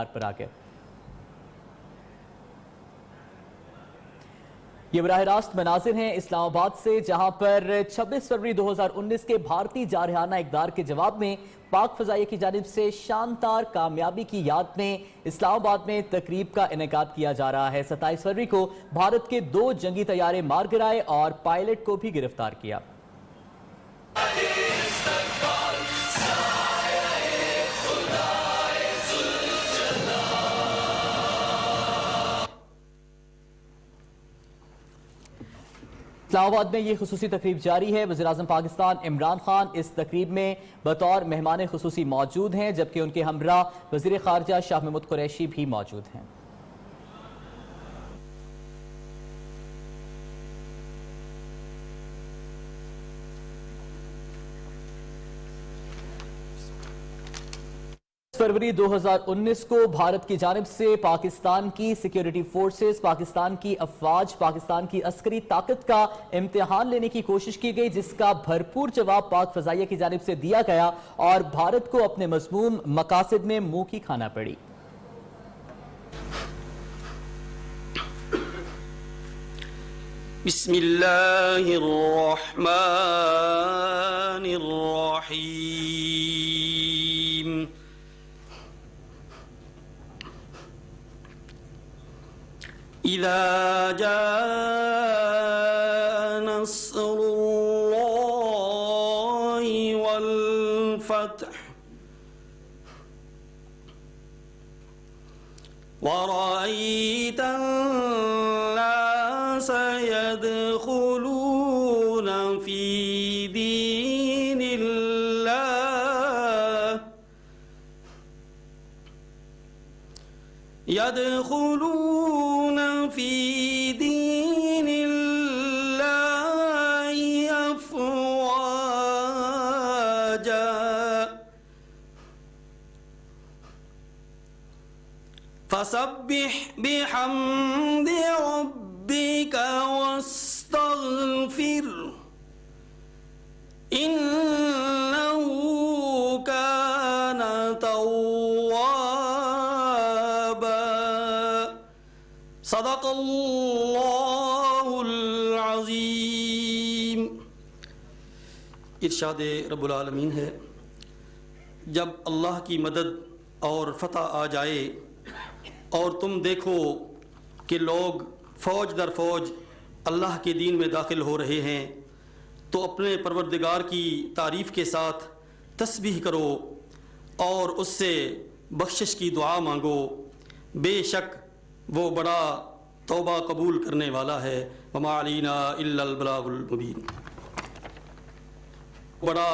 پر آ کے یہ براہ راست مناظر ہیں اسلام آباد سے، جہاں پر 26 فروری 2019 کے بھارتی جارحانہ اقدار کے جواب میں پاک فضائیہ کی جانب سے شاندار کامیابی کی یاد میں اسلام آباد میں تقریب کا انعقاد کیا جا رہا ہے۔ 27 فروری کو بھارت کے 2 جنگی طیارے مار گرائے اور پائلٹ کو بھی گرفتار کیا۔ اسلام آباد میں یہ خصوصی تقریب جاری ہے۔ وزیراعظم پاکستان عمران خان اس تقریب میں بطور مہمان خصوصی موجود ہیں، جبکہ ان کے ہمراہ وزیر خارجہ شاہ محمود قریشی بھی موجود ہیں۔ فروری 2019 کو بھارت کی جانب سے پاکستان کی سیکیورٹی فورسز، پاکستان کی افواج، پاکستان کی عسکری طاقت کا امتحان لینے کی کوشش کی گئی، جس کا بھرپور جواب پاک فضائیہ کی جانب سے دیا گیا اور بھارت کو اپنے مذموم مقاصد میں منہ کی کھانا پڑی۔ بسم اللہ الرحمن الرحیم۔ اذا جاء نصر اللہ والفتح ورأيت الناس يدخلون في دين الله في دين الله أفواجا فسبح بحمد ربك واستغفر إنه كان توابا صدق اللہ العظیم۔ ارشاد رب العالمین ہے، جب اللہ کی مدد اور فتح آ جائے اور تم دیکھو کہ لوگ فوج در فوج اللہ کے دین میں داخل ہو رہے ہیں، تو اپنے پروردگار کی تعریف کے ساتھ تسبیح کرو اور اس سے بخشش کی دعا مانگو، بے شک وہ بڑا توبہ قبول کرنے والا ہے۔ وما علینا الا البلاغ المبین۔ بڑا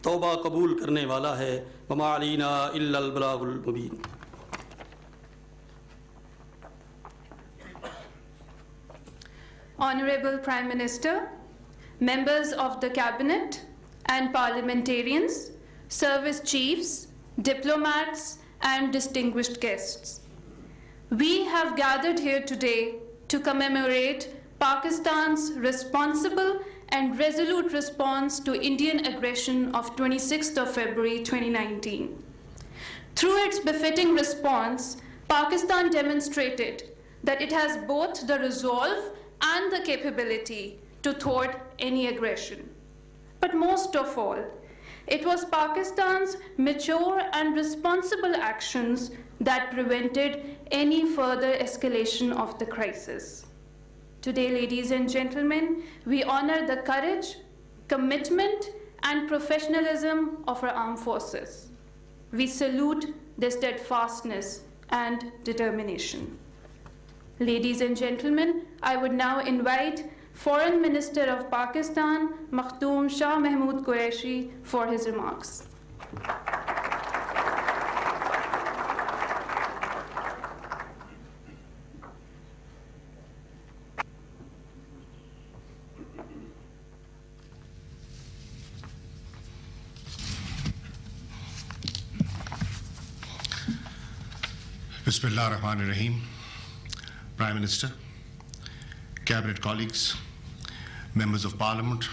توبہ قبول کرنے والا ہے۔ وما علینا الا البلاغ المبین۔ Honorable Prime Minister, members of the Cabinet and parliamentarians, service chiefs, diplomats, and distinguished guests. We have gathered here today to commemorate Pakistan's responsible and resolute response to Indian aggression of 26th of February 2019. Through its befitting response, Pakistan demonstrated that it has both the resolve and the capability to thwart any aggression. But most of all, it was Pakistan's mature and responsible actions that prevented any further escalation of the crisis. Today, ladies and gentlemen, we honor the courage, commitment, and professionalism of our armed forces. We salute their steadfastness and determination. Ladies and gentlemen, I would now invite Foreign Minister of Pakistan, Makhdoom Shah Mahmood Qureshi, for his remarks. Bismillah ar-Rahman ar-Rahim. Prime Minister, Cabinet colleagues, members of Parliament,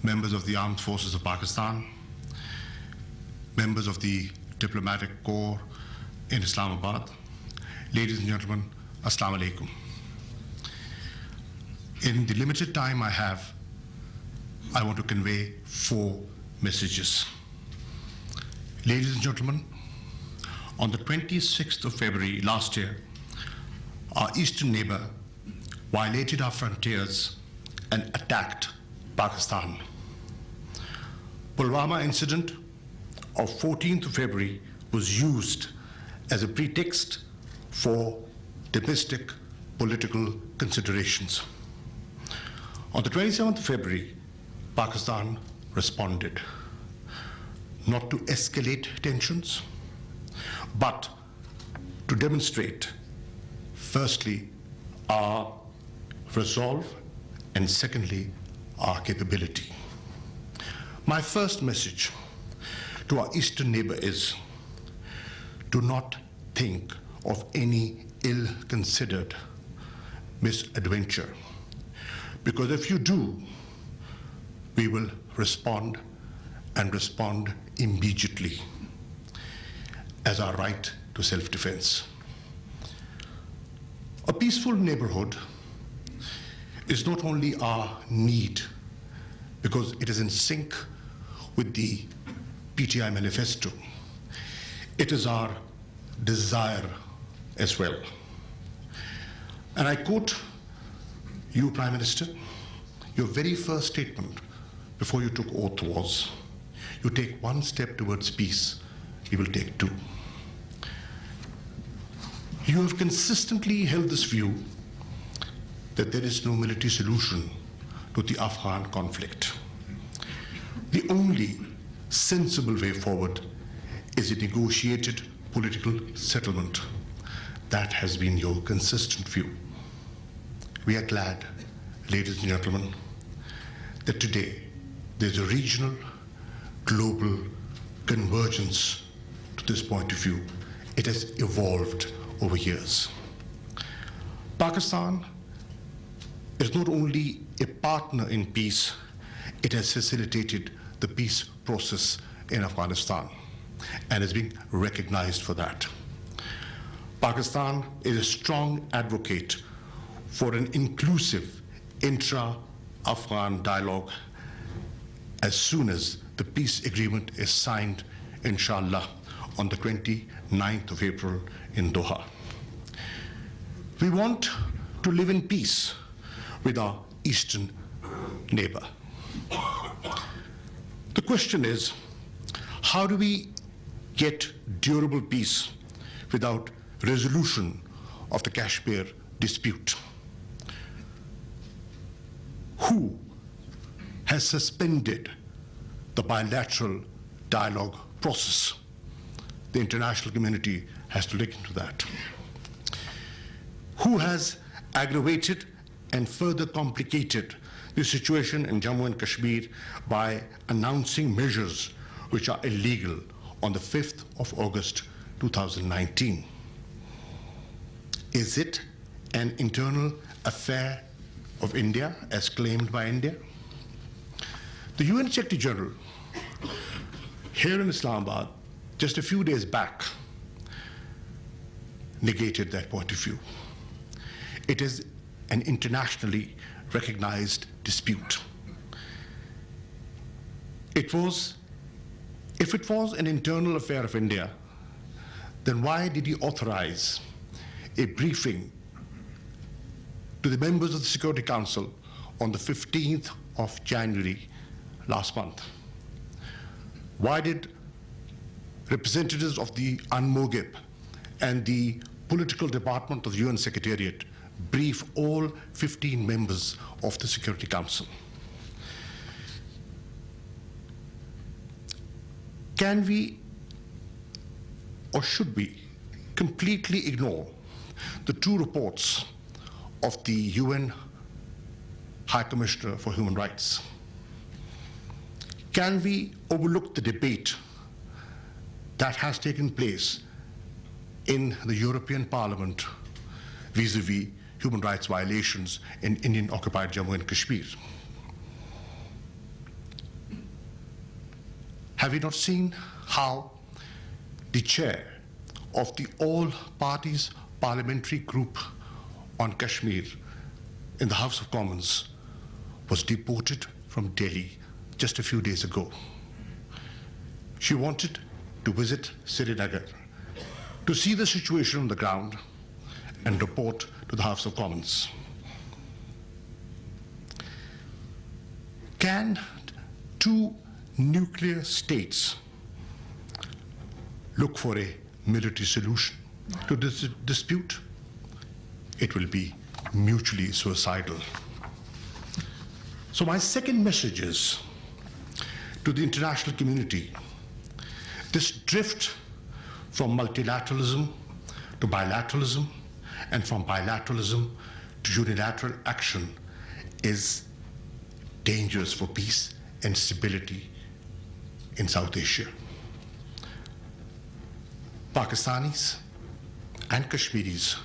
members of the Armed Forces of Pakistan, members of the Diplomatic Corps, in Islamabad. Ladies and gentlemen, Assalamu alaikum. In the limited time I have, I want to convey 4 messages. Ladies and gentlemen, on the 26th of February last year, our eastern neighbor violated our frontiers and attacked Pakistan. Pulwama incident of 14th of February was used as a pretext for domestic political considerations. On the 27th of February, Pakistan responded, not to escalate tensions, but to demonstrate, firstly, our resolve, and secondly, our capability. My first message to our eastern neighbor is, do not think of any ill-considered misadventure, because if you do, we will respond and respond immediately as our right to self-defense. A peaceful neighborhood is not only our need, because it is in sync with the PTI manifesto, it is our desire as well. And I quote you, Prime Minister, your very first statement before you took oath was, you take 1 step towards peace, we will take 2. You have consistently held this view that there is no military solution to the Afghan conflict. The only sensible way forward is a negotiated political settlement. That has been your consistent view. We are glad, ladies and gentlemen, that today there's a regional, global convergence to this point of view. It has evolved over years. Pakistan is not only a partner in peace, it has facilitated the peace process in Afghanistan and is being recognized for that. Pakistan is a strong advocate for an inclusive intra-Afghan dialogue as soon as the peace agreement is signed, inshallah, on the 29th of April in Doha. We want to live in peace with our eastern neighbor. The question is, how do we get durable peace without resolution of the Kashmir dispute? Who has suspended the bilateral dialogue process? The international community has to look into that. Who has aggravated and further complicated the situation in Jammu and Kashmir by announcing measures which are illegal on the 5th of August 2019? Is it an internal affair of India, as claimed by India? The UN Secretary General here in Islamabad just a few days back negated that point of view. It is an internationally recognized dispute. If it was an internal affair of India, then why did he authorize a briefing to the members of the Security Council on the 15th of January last month? Why did representatives of the UNMOGIP and the political department of the UN Secretariat brief all 15 members of the Security Council? Can we, or should we, completely ignore the 2 reports of the UN High Commissioner for Human Rights? Can we overlook the debate that has taken place in the European Parliament vis-a-vis human rights violations in Indian-occupied Jammu and Kashmir? Have you not seen how the chair of the all parties parliamentary group on Kashmir in the House of Commons was deported from Delhi just a few days ago. She wanted to visit Srinagar to see the situation on the ground and report to the House of Commons. Can two nuclear states look for a military solution to this dispute? It will be mutually suicidal. So my second message is to the international community: this drift from multilateralism to bilateralism and from bilateralism to unilateral action is dangerous for peace and stability in South Asia. Pakistanis and Kashmiris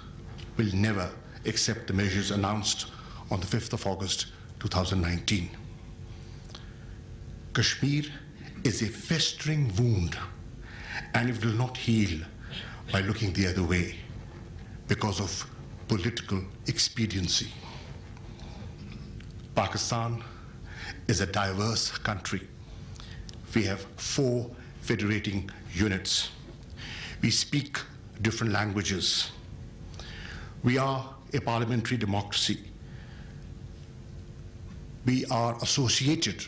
will never accept the measures announced on the 5th of August 2019. Kashmir is a festering wound, and it will not heal by looking the other way because of political expediency. Pakistan is a diverse country. We have 4 federating units. We speak different languages. We are a parliamentary democracy. We are associated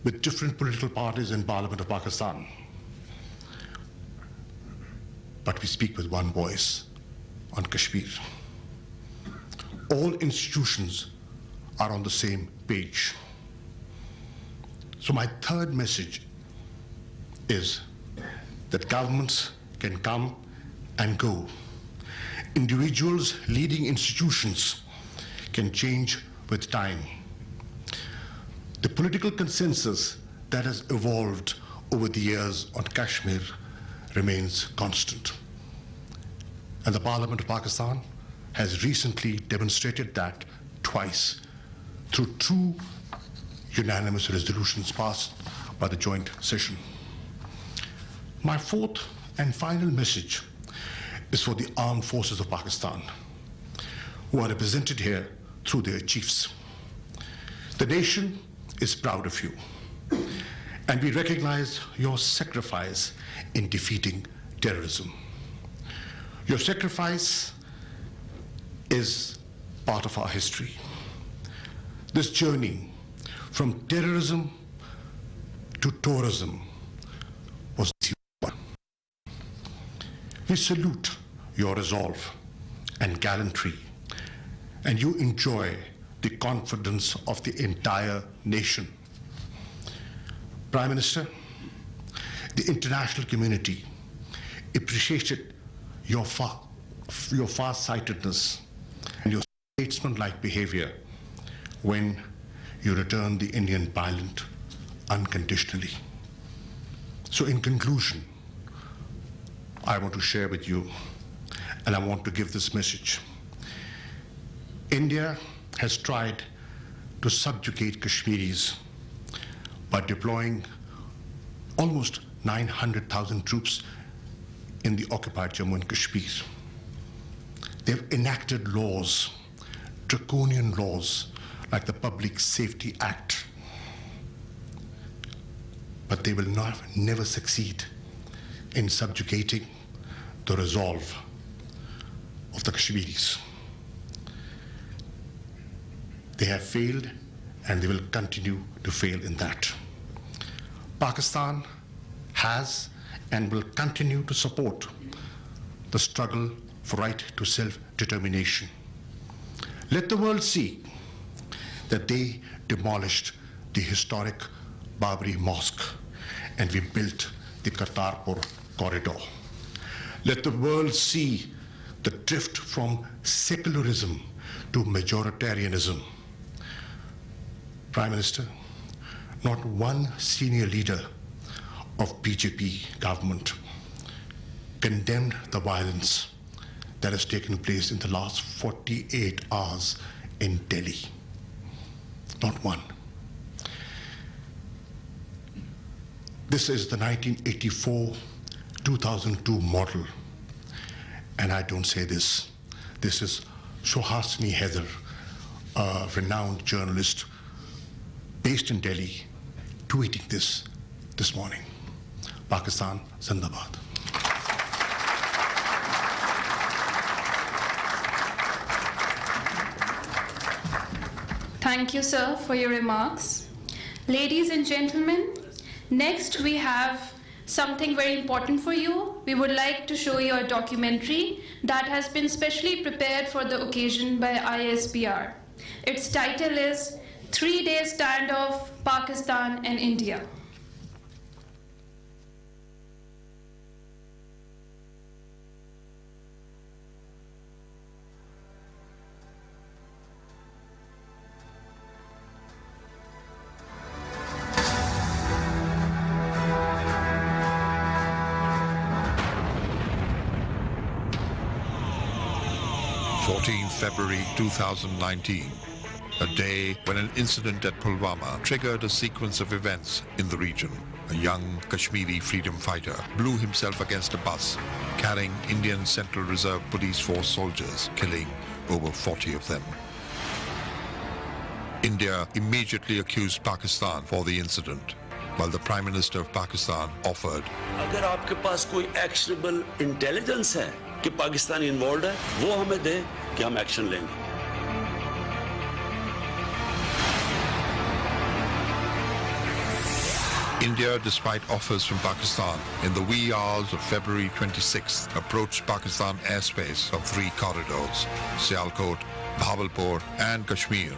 with different political parties in Parliament of Pakistan. But we speak with one voice on Kashmir. All institutions are on the same page. So my third message is that governments can come and go. Individuals leading institutions can change with time. The political consensus that has evolved over the years on Kashmir remains constant. And the Parliament of Pakistan has recently demonstrated that twice through 2 unanimous resolutions passed by the joint session. My fourth and final message is for the armed forces of Pakistan, who are represented here through their chiefs. The nation is proud of you, and we recognize your sacrifice in defeating terrorism. Your sacrifice is part of our history. This journey from terrorism to tourism was one. We salute your resolve and gallantry, and you enjoy the confidence of the entire nation. Prime Minister, the international community appreciated your far-sightedness and your statesman-like behavior when you returned the Indian pilot unconditionally. So in conclusion, I want to share with you, and I want to give this message. India has tried to subjugate Kashmiris by deploying almost 900,000 troops in the occupied Jammu and Kashmir. They've enacted laws, draconian laws, like the Public Safety Act. But they will never succeed in subjugating the resolve of the Kashmiris. They have failed, and they will continue to fail in that. Pakistan has and will continue to support the struggle for right to self-determination. Let the world see that they demolished the historic Babri Mosque and we built the Kartarpur corridor. Let the world see the drift from secularism to majoritarianism. Prime Minister, not one senior leader of BJP government condemned the violence that has taken place in the last 48 hours in Delhi. Not one. This is the 1984 2002 model. And I don't say this. This is Suhasini Heather, a renowned journalist based in Delhi, tweeting this morning. Pakistan Zindabad. Thank you, sir, for your remarks. Ladies and gentlemen, next we have something very important for you. We would like to show you a documentary that has been specially prepared for the occasion by ISPR. Its title is 3-Day Standoff, Pakistan and India. February 2019, a day when an incident at Pulwama triggered a sequence of events in the region. A young Kashmiri freedom fighter blew himself against a bus carrying Indian Central Reserve Police Force soldiers, killing over 40 of them. India immediately accused Pakistan for the incident, while the Prime Minister of Pakistan offered, अगर आपके पास कोई actionable intelligence है कि Pakistan involved है, वो हमें दे कि हम action लेंगे. India, despite offers from Pakistan, in the wee hours of February 26th, approached Pakistan airspace of 3 corridors, Sialkot, Bahawalpur and Kashmir.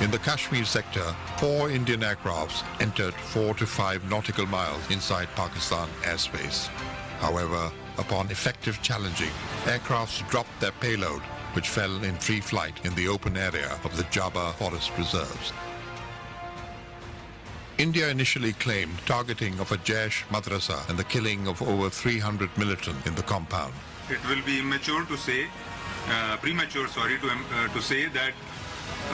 In the Kashmir sector, 4 Indian aircrafts entered 4 to 5 nautical miles inside Pakistan airspace. However, upon effective challenging, aircrafts dropped their payload, which fell in free flight in the open area of the Jabba forest reserves. India initially claimed targeting of a Jaish madrasa and the killing of over 300 militants in the compound. It will be premature to say that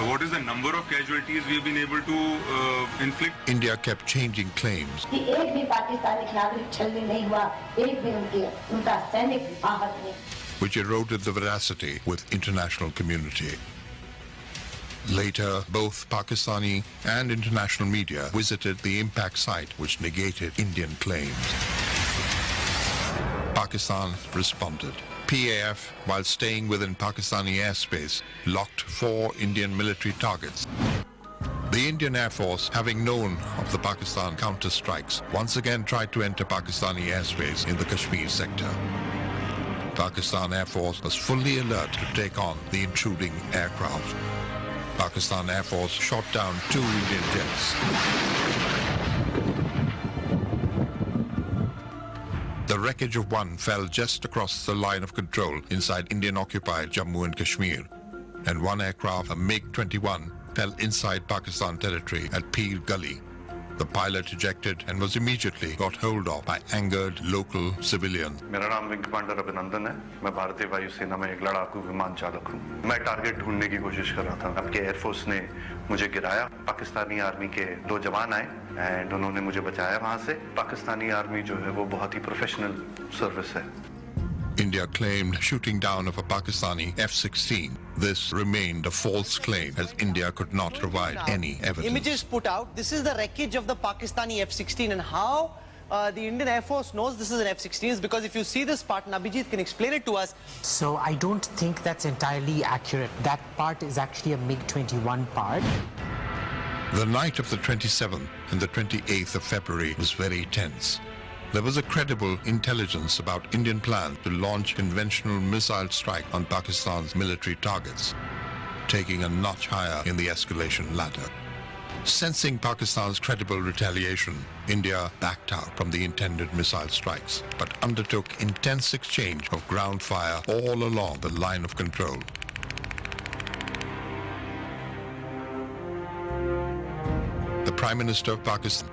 what is the number of casualties we have been able to inflict. India kept changing claims, which eroded the veracity with international community. Later, both Pakistani and international media visited the impact site, which negated Indian claims. Pakistan responded. PAF, while staying within Pakistani airspace, locked 4 Indian military targets. The Indian Air Force, having known of the Pakistan counter-strikes, once again tried to enter Pakistani airspace in the Kashmir sector. Pakistan Air Force was fully alert to take on the intruding aircraft. Pakistan Air Force shot down 2 Indian jets. The wreckage of one fell just across the line of control inside Indian-occupied Jammu and Kashmir, and one aircraft, a MiG-21, fell inside Pakistan territory at Peer Gully. The pilot ejected and was immediately got hold of by angered local civilians. मेरा नाम wing commander अभिनंदन है. मैं भारतीय वायुसेना में एक लड़ाकू विमान चालक हूँ. मैं टारगेट ढूंढने की कोशिश कर रहा था. आपके एयरफोर्स ने मुझे गिराया. पाकिस्तानी आर्मी के 2 जवान आए एंड उन्होंने मुझे बचाया वहाँ से. पाकिस्तानी आर्मी जो है वो बहुत ही प्रोफेशनल सर्विस है. India claimed shooting down of a Pakistani F-16. This remained a false claim, as India could not provide any evidence. Images put out. This is the wreckage of the Pakistani F-16, and how the Indian Air Force knows this is an F-16 is because if you see this part, Abhijit can explain it to us. So I don't think that's entirely accurate. That part is actually a MiG-21 part. The night of the 27th and the 28th of February was very tense. There was a credible intelligence about Indian plan to launch conventional missile strike on Pakistan's military targets, taking a notch higher in the escalation ladder. Sensing Pakistan's credible retaliation, India backed out from the intended missile strikes, but undertook intense exchange of ground fire all along the line of control. The Prime Minister of Pakistan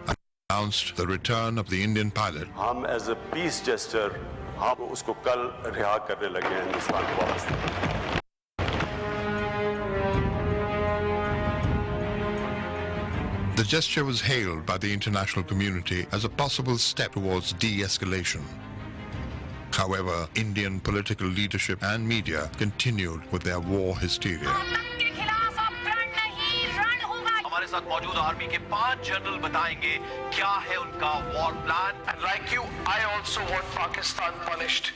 announced the return of the Indian pilot. हम as a peace gesture हम उसको कल रिहा करने लगे हैं हिंदुस्तान को वापस. The gesture was hailed by the international community as a possible step towards de-escalation. However, Indian political leadership and media continued with their war hysteria. हमारे साथ मौजूद आर्मी के 5 जनरल बताएंगे क्या है उनका war plan. And like you, I also want Pakistan punished.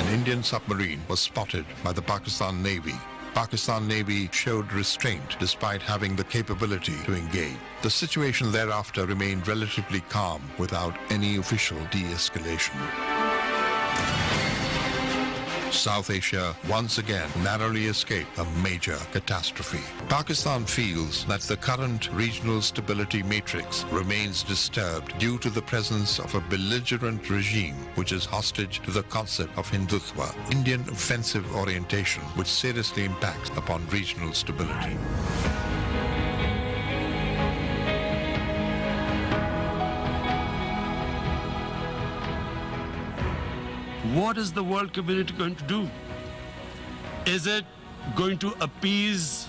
An Indian submarine was spotted by the Pakistan Navy. Pakistan Navy showed restraint despite having the capability to engage. The situation thereafter remained relatively calm without any official de-escalation. South Asia once again narrowly escaped a major catastrophe. Pakistan feels that the current regional stability matrix remains disturbed due to the presence of a belligerent regime which is hostage to the concept of Hindutva, Indian offensive orientation, which seriously impacts upon regional stability. What is the world community going to do? Is it going to appease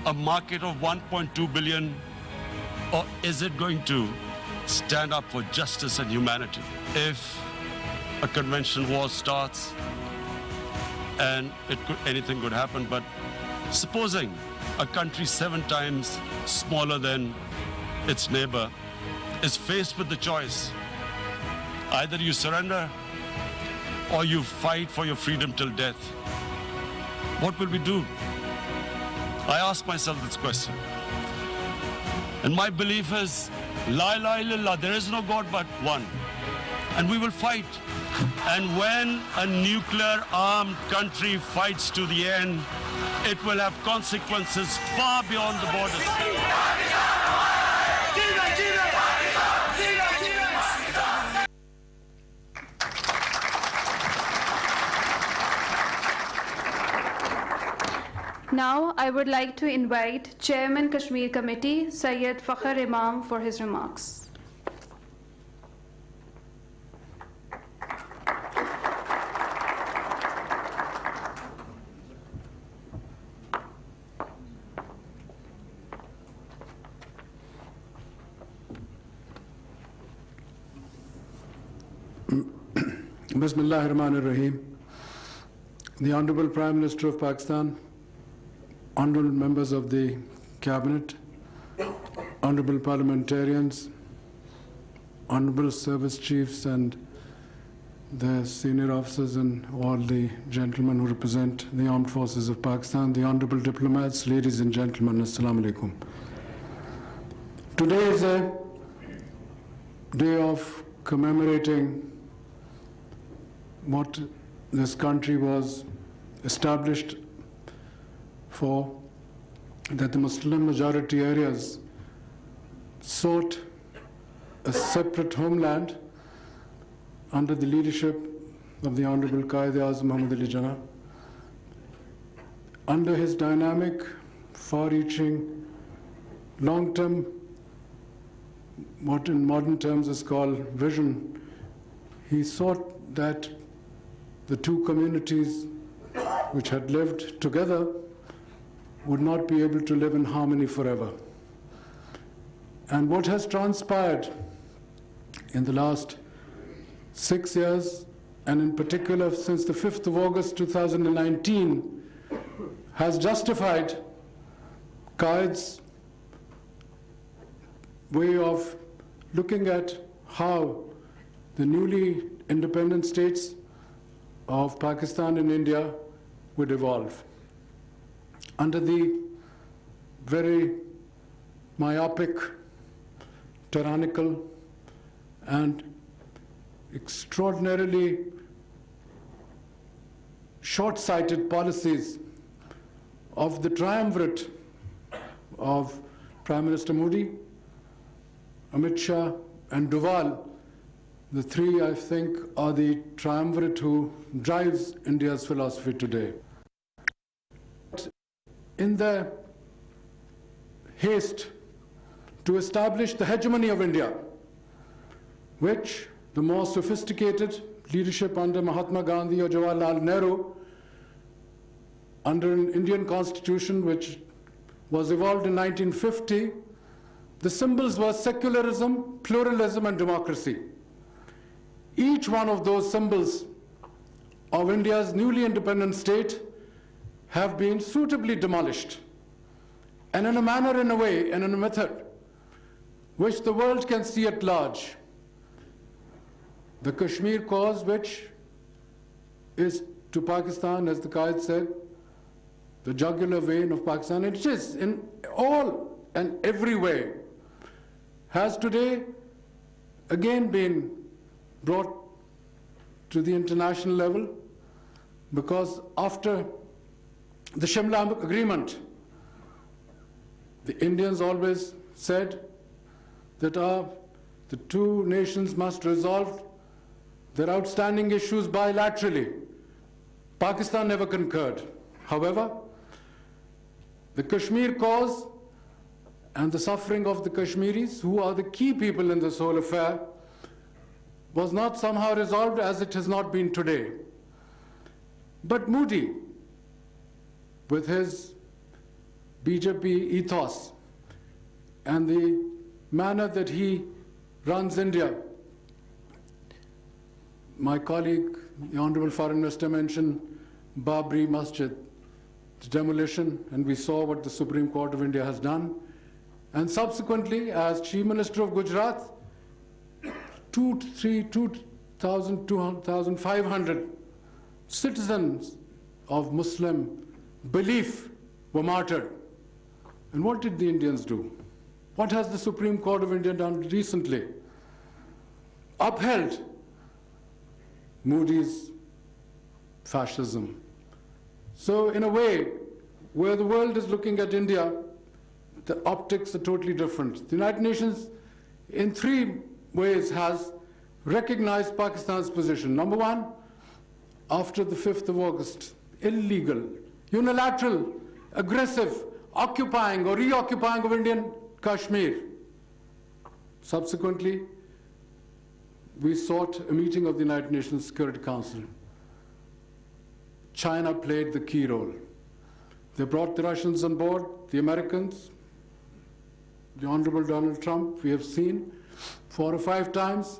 a market of 1.2 billion, or is it going to stand up for justice and humanity? If a conventional war starts, and anything could happen, but supposing a country 7 times smaller than its neighbor is faced with the choice, either you surrender or you fight for your freedom till death, what will we do? I ask myself this question. And my belief is, La ilaha illallah, there is no God but one. And we will fight. And when a nuclear armed country fights to the end, it will have consequences far beyond the borders. Now, I would like to invite Chairman Kashmir Committee, Syed Fakhr Imam, for his remarks. Bismillahirrahmanirrahim. The Honorable Prime Minister of Pakistan, honorable members of the Cabinet, honorable parliamentarians, honorable service chiefs and the senior officers and all the gentlemen who represent the armed forces of Pakistan, the honorable diplomats, ladies and gentlemen, Assalamu alaikum. Today is a day of commemorating what this country was established for, that the Muslim majority areas sought a separate homeland under the leadership of the Honorable Qaid-e-Azam Muhammad Ali Jinnah. Under his dynamic, far-reaching, long-term, what in modern terms is called vision, he sought that the two communities which had lived together would not be able to live in harmony forever. And what has transpired in the last 6 years, and in particular since the 5th of August 2019, has justified Qaid's way of looking at how the newly independent states of Pakistan and India would evolve. Under the very myopic, tyrannical, and extraordinarily short-sighted policies of the triumvirate of Prime Minister Modi, Amit Shah, and Doval, the three, I think, are the triumvirate who drives India's philosophy today. In the haste to establish the hegemony of India, which the more sophisticated leadership under Mahatma Gandhi or Jawaharlal Nehru, under an Indian constitution which was evolved in 1950, the symbols were secularism, pluralism, and democracy. Each one of those symbols of India's newly independent state have been suitably demolished, and in a manner, in a way, and in a method which the world can see at large. The Kashmir cause, which is to Pakistan, as the Qaid said, the jugular vein of Pakistan, it is in all and every way, has today again been brought to the international level, because after the Shimla Agreement, the Indians always said that the two nations must resolve their outstanding issues bilaterally. Pakistan never concurred. However, the Kashmir cause and the suffering of the Kashmiris, who are the key people in this whole affair, was not somehow resolved, as it has not been today. But Modi, with his BJP ethos and the manner that he runs India, my colleague, the Honorable Foreign Minister, mentioned Babri Masjid, the demolition, and we saw what the Supreme Court of India has done. And subsequently, as Chief Minister of Gujarat, 2,500 citizens of Muslim belief were martyred. And what did the Indians do? What has the Supreme Court of India done recently? Upheld Modi's fascism. So in a way, where the world is looking at India, the optics are totally different. The United Nations, in three ways, has recognized Pakistan's position. Number one, after the 5th of August, illegal, unilateral, aggressive occupying or reoccupying of Indian Kashmir. Subsequently, we sought a meeting of the United Nations Security Council. China played the key role. They brought the Russians on board, the Americans, the Honorable Donald Trump, we have seen 4 or 5 times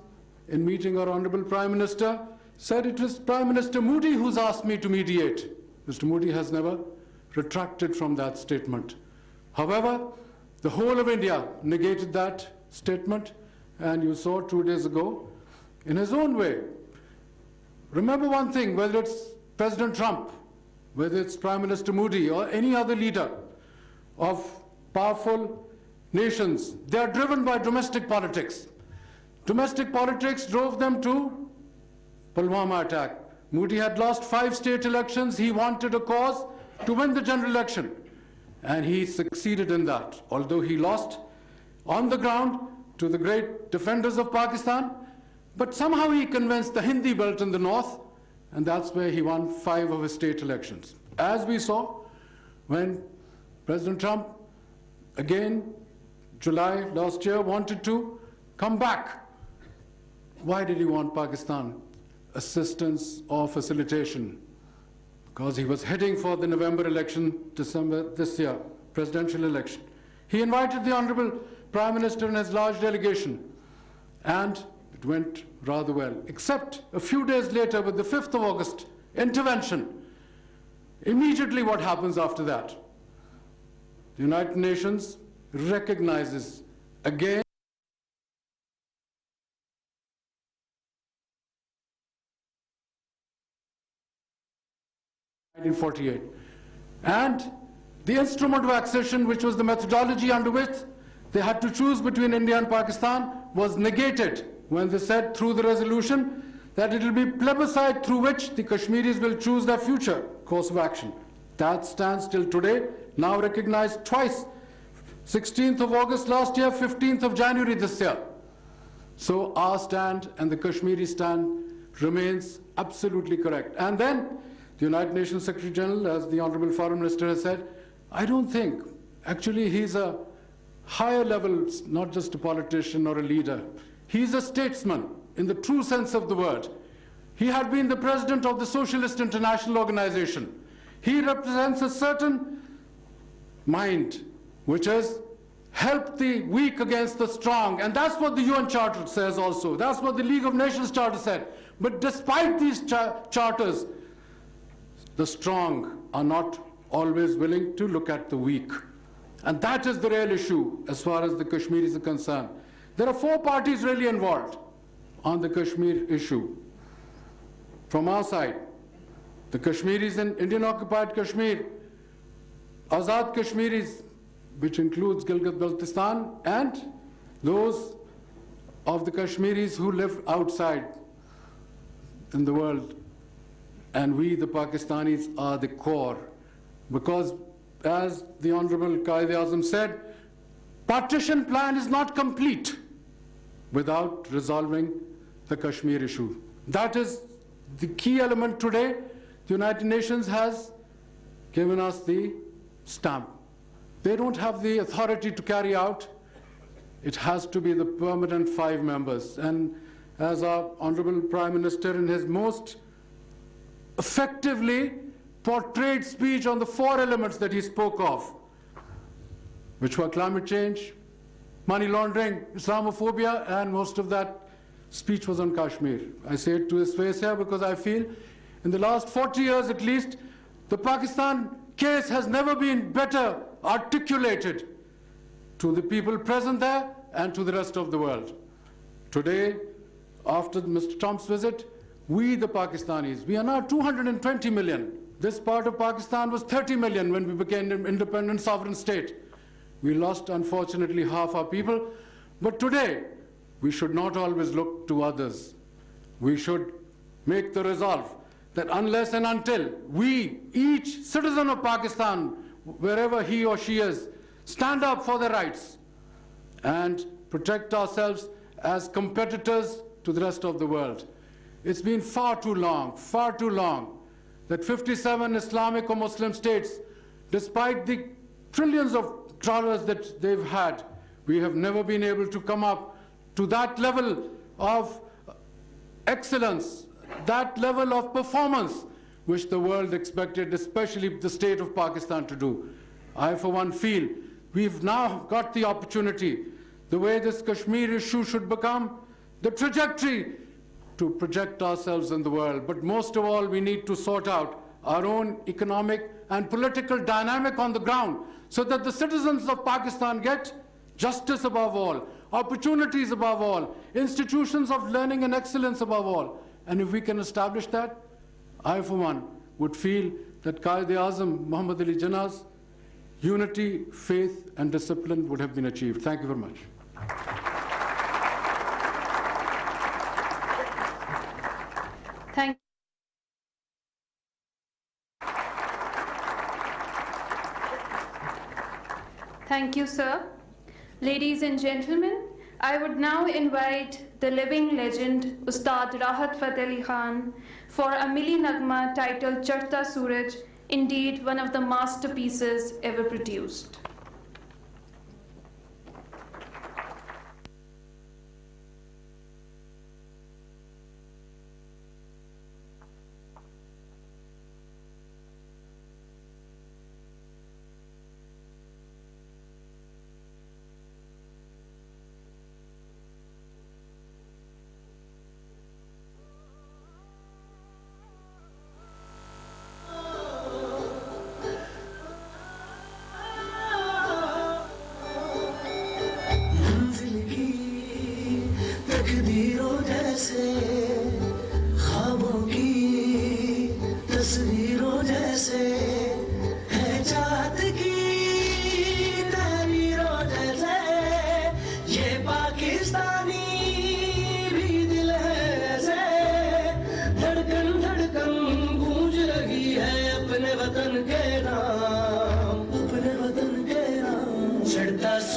in meeting our Honorable Prime Minister, said it was Prime Minister Modi who's asked me to mediate. Mr. Modi has never retracted from that statement. However, the whole of India negated that statement, and you saw 2 days ago, in his own way. Remember one thing, whether it's President Trump, whether it's Prime Minister Modi or any other leader of powerful nations, they are driven by domestic politics. Domestic politics drove them to Pulwama attack. Modi had lost 5 state elections. He wanted a cause to win the general election, and he succeeded in that. Although he lost on the ground to the great defenders of Pakistan, but somehow he convinced the Hindi belt in the north, and that's where he won 5 of his state elections. As we saw when President Trump, again, July last year, wanted to come back. Why did he want Pakistan assistance or facilitation? Because he was heading for the November election, December this year, presidential election. He invited the Honorable Prime Minister and his large delegation, and it went rather well, except a few days later with the 5th of August intervention. Immediately what happens after that? The United Nations recognizes again in 1948. And the instrument of accession, which was the methodology under which they had to choose between India and Pakistan, was negated when they said through the resolution that it will be plebiscite through which the Kashmiris will choose their future course of action. That stands till today, now recognized twice, 16th of August last year, 15th of January this year. So our stand and the Kashmiri stand remains absolutely correct. And then the United Nations Secretary General, as the Honorable Foreign Minister has said, I don't think, actually he's a higher level, not just a politician or a leader. He's a statesman in the true sense of the word. He had been the president of the Socialist International Organization. He represents a certain mind, which is help the weak against the strong. And that's what the UN Charter says also. That's what the League of Nations Charter said. But despite these charters, the strong are not always willing to look at the weak. And that is the real issue as far as the Kashmiris are concerned. There are 4 parties really involved on the Kashmir issue. From our side, the Kashmiris in Indian-occupied Kashmir, Azad Kashmiris, which includes Gilgit-Baltistan, and those of the Kashmiris who live outside in the world. And we, the Pakistanis, are the core. Because, as the Honorable Quaid-e-Azam said, partition plan is not complete without resolving the Kashmir issue. That is the key element today. The United Nations has given us the stamp. They don't have the authority to carry out. It has to be the permanent 5 members. And as our Honorable Prime Minister in his most effectively portrayed speech on the 4 elements that he spoke of, which were climate change, money laundering, Islamophobia, and most of that speech was on Kashmir. I say it to his face here because I feel in the last 40 years at least, the Pakistan case has never been better articulated to the people present there and to the rest of the world. Today, after Mr. Trump's visit, we, the Pakistanis, we are now 220 million. This part of Pakistan was 30 million when we became an independent sovereign state. We lost, unfortunately, half our people. But today, we should not always look to others. We should make the resolve that unless and until we, each citizen of Pakistan, wherever he or she is, stand up for their rights and protect ourselves as competitors to the rest of the world. It's been far too long, that 57 Islamic or Muslim states, despite the trillions of dollars that they've had, we have never been able to come up to that level of excellence, that level of performance which the world expected, especially the state of Pakistan, to do. I, for one, feel we've now got the opportunity, the way this Kashmir issue should become the trajectory to project ourselves in the world. But most of all, we need to sort out our own economic and political dynamic on the ground so that the citizens of Pakistan get justice above all, opportunities above all, institutions of learning and excellence above all. And if we can establish that, I, for one, would feel that Quaid-e-Azam Muhammad Ali Jinnah's unity, faith, and discipline would have been achieved. Thank you very much. Thank you, sir. Ladies and gentlemen, I would now invite the living legend, Ustad Rahat Fateh Ali Khan, for a Milli Nagma titled Chadhta Suraj, indeed one of the masterpieces ever produced.